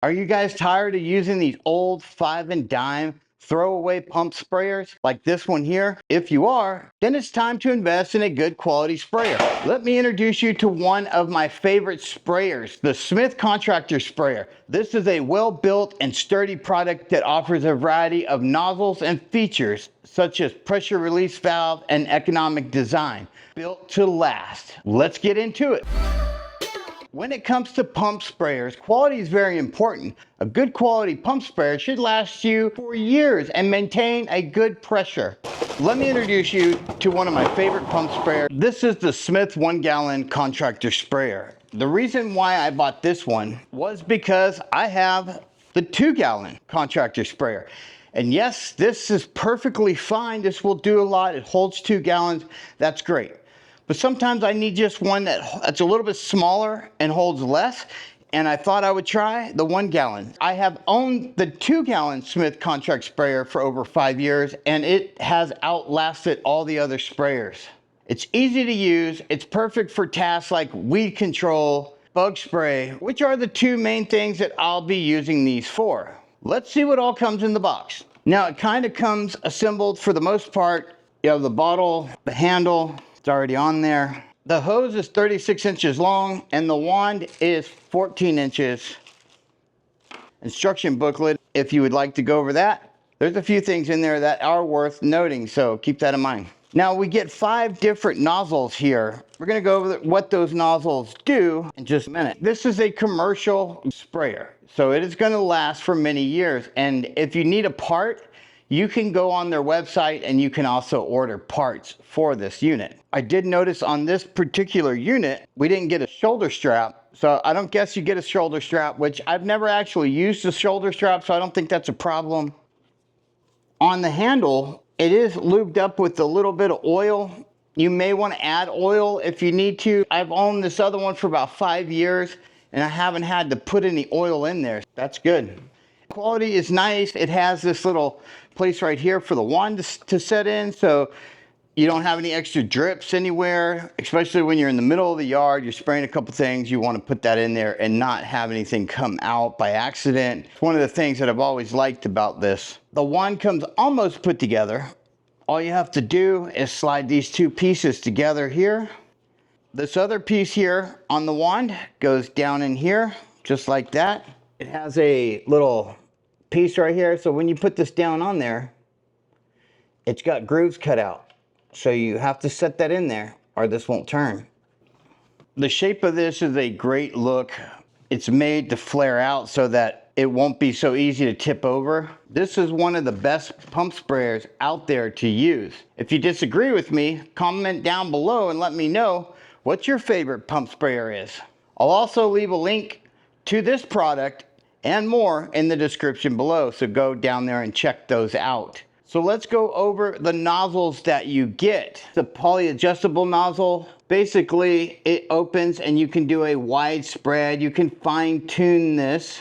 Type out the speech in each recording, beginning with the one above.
Are you guys tired of using these old 5 and dime throwaway pump sprayers like this one here? If you are, then it's time to invest in a good quality sprayer. Let me introduce you to one of my favorite sprayers, the Smith Contractor Sprayer. This is a well-built and sturdy product that offers a variety of nozzles and features such as pressure release valve and ergonomic design, built to last. Let's get into it. When it comes to pump sprayers, quality is very important. A good quality pump sprayer should last you for years and maintain a good pressure. Let me introduce you to one of my favorite pump sprayers. This is the Smith 1 gallon contractor sprayer. The reason why I bought this one was because I have the 2 gallon contractor sprayer. And yes, this is perfectly fine. This will do a lot. It holds 2 gallons. That's great. But sometimes I need just one that's a little bit smaller and holds less. And I thought I would try the 1 gallon. I have owned the 2 gallon Smith Contract Sprayer for over 5 years, and it has outlasted all the other sprayers. It's easy to use. It's perfect for tasks like weed control, bug spray, which are the 2 main things that I'll be using these for. Let's see what all comes in the box. Now it kind of comes assembled for the most part. You have the bottle, the handle, it's already on there. The hose is 36 inches long and the wand is 14 inches. Instruction booklet, if you would like to go over that. There's a few things in there that are worth noting, so keep that in mind. Now we get 5 different nozzles here. We're gonna go over what those nozzles do in just a minute. This is a commercial sprayer, so it is gonna last for many years. And if you need a part, you can go on their website and you can also order parts for this unit. I did notice on this particular unit, we didn't get a shoulder strap. So I don't guess you get a shoulder strap, which I've never actually used a shoulder strap, so I don't think that's a problem. On the handle, it is lubed up with a little bit of oil. You may want to add oil if you need to. I've owned this other one for about 5 years and I haven't had to put any oil in there. That's good. Quality is nice. It has this little place right here for the wand to set in, so you don't have any extra drips anywhere, especially when you're in the middle of the yard, you're spraying a couple things, you want to put that in there and not have anything come out by accident. It's one of the things that I've always liked about this. The wand comes almost put together. All you have to do is slide these 2 pieces together here. This other piece here on the wand goes down in here, just like that. It has a little piece right here, so when you put this down on there, it's got grooves cut out. So you have to set that in there or this won't turn. The shape of this is a great look. It's made to flare out so that it won't be so easy to tip over. This is one of the best pump sprayers out there to use. If you disagree with me, comment down below and let me know what your favorite pump sprayer is. I'll also leave a link to this product and more in the description below, so go down there and check those out. So let's go over the nozzles that you get. The poly adjustable nozzle, basically it opens and you can do a wide spread. You can fine tune this.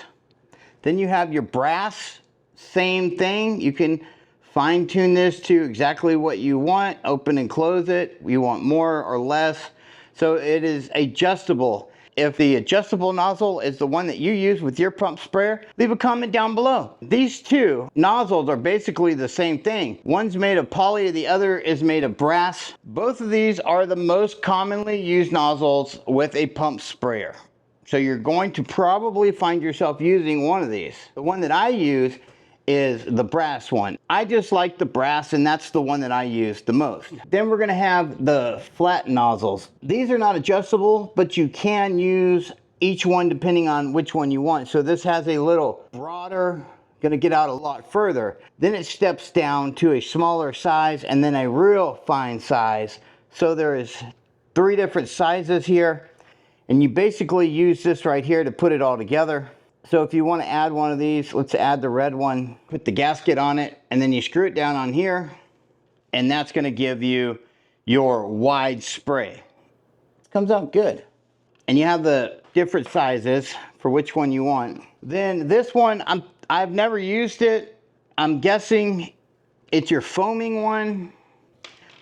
Then you have your brass, same thing. You can fine tune this to exactly what you want, open and close it. You want more or less. So it is adjustable. If the adjustable nozzle is the one that you use with your pump sprayer, leave a comment down below. These 2 nozzles are basically the same thing. One's made of poly, the other is made of brass. Both of these are the most commonly used nozzles with a pump sprayer. So you're going to probably find yourself using one of these. The one that I use is the brass one. I just like the brass, and that's the one that I use the most. Then we're gonna have the flat nozzles. These are not adjustable, but you can use each one depending on which one you want. So this has a little broader, gonna get out a lot further. Then it steps down to a smaller size and then a real fine size. So there is 3 different sizes here, and you basically use this right here to put it all together. So if you want to add one of these, let's add the red one, put the gasket on it, and then you screw it down on here, and that's going to give you your wide spray. It comes out good. And you have the different sizes for which one you want. Then this one, I've never used it. I'm guessing it's your foaming one.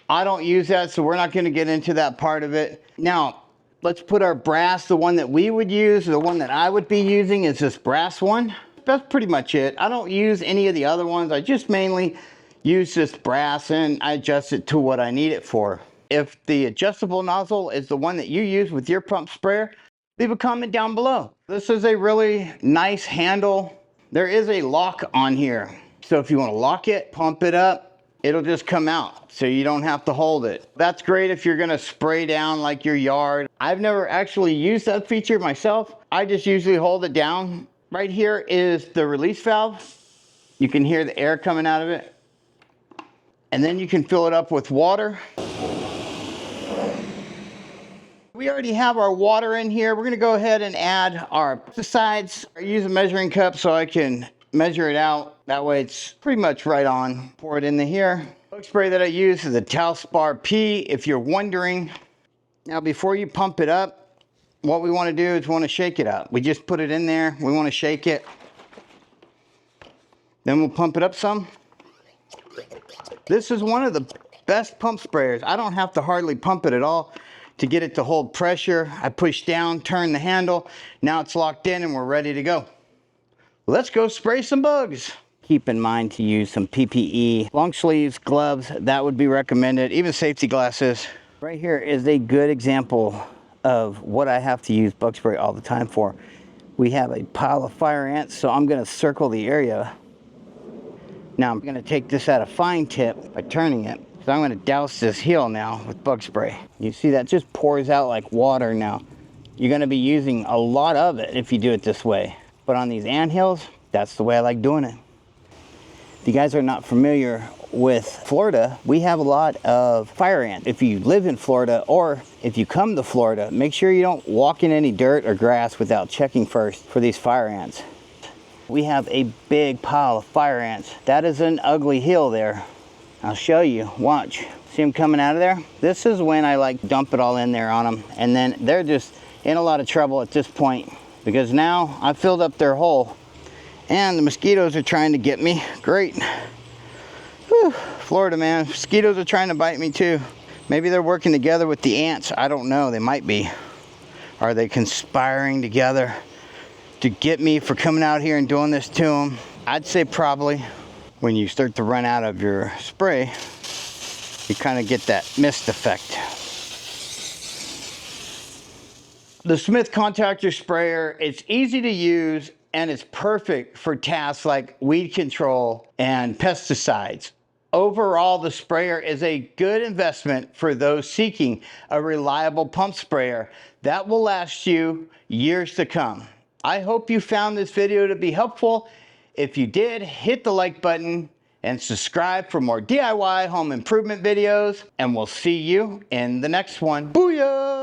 I don't use that, so we're not going to get into that part of it. Now, Let's put our brass, the one that we would use, the one that I would be using is this brass one. That's pretty much it. I don't use any of the other ones. I just mainly use this brass and I adjust it to what I need it for. If the adjustable nozzle is the one that you use with your pump sprayer, leave a comment down below. This is a really nice handle. There is a lock on here. So if you want to lock it, pump it up, it'll just come out so you don't have to hold it. That's great if you're gonna spray down like your yard. I've never actually used that feature myself. I just usually hold it down. Right here is the release valve. You can hear the air coming out of it. And then you can fill it up with water. We already have our water in here. We're gonna go ahead and add our pesticides. I use a measuring cup so I can measure it out. That way it's pretty much right on. Pour it into here. Bug spray that I use is a Talspar P, if you're wondering. Now before you pump it up, what we want to do is we want to shake it up. We just put it in there. We want to shake it. Then we'll pump it up some. This is one of the best pump sprayers. I don't have to hardly pump it at all to get it to hold pressure. I push down, turn the handle. Now it's locked in and we're ready to go. Let's go spray some bugs. Keep in mind to use some PPE, long sleeves, gloves, that would be recommended, even safety glasses. Right here is a good example of what I have to use bug spray all the time for. We have a pile of fire ants, so I'm gonna circle the area. Now I'm gonna take this at a fine tip by turning it. So I'm gonna douse this heel now with bug spray. You see that just pours out like water now. You're gonna be using a lot of it if you do it this way. But on these ant hills, that's the way I like doing it. If you guys are not familiar with Florida, we have a lot of fire ants. If you live in Florida or if you come to Florida, make sure you don't walk in any dirt or grass without checking first for these fire ants. We have a big pile of fire ants. That is an ugly hill there. I'll show you, watch. See them coming out of there? This is when I like dump it all in there on them, and then they're just in a lot of trouble at this point because now I filled up their hole and the mosquitoes are trying to get me. Great. Whew. Florida, man, mosquitoes are trying to bite me too. Maybe they're working together with the ants. I don't know, they might be. Are they conspiring together to get me for coming out here and doing this to them? I'd say probably. When you start to run out of your spray, you kind of get that mist effect. The Smith Contractor Sprayer, it's easy to use and it's perfect for tasks like weed control and pesticides. Overall, the sprayer is a good investment for those seeking a reliable pump sprayer that will last you years to come. I hope you found this video to be helpful. If you did, hit the like button and subscribe for more DIY home improvement videos, and we'll see you in the next one. Booyah!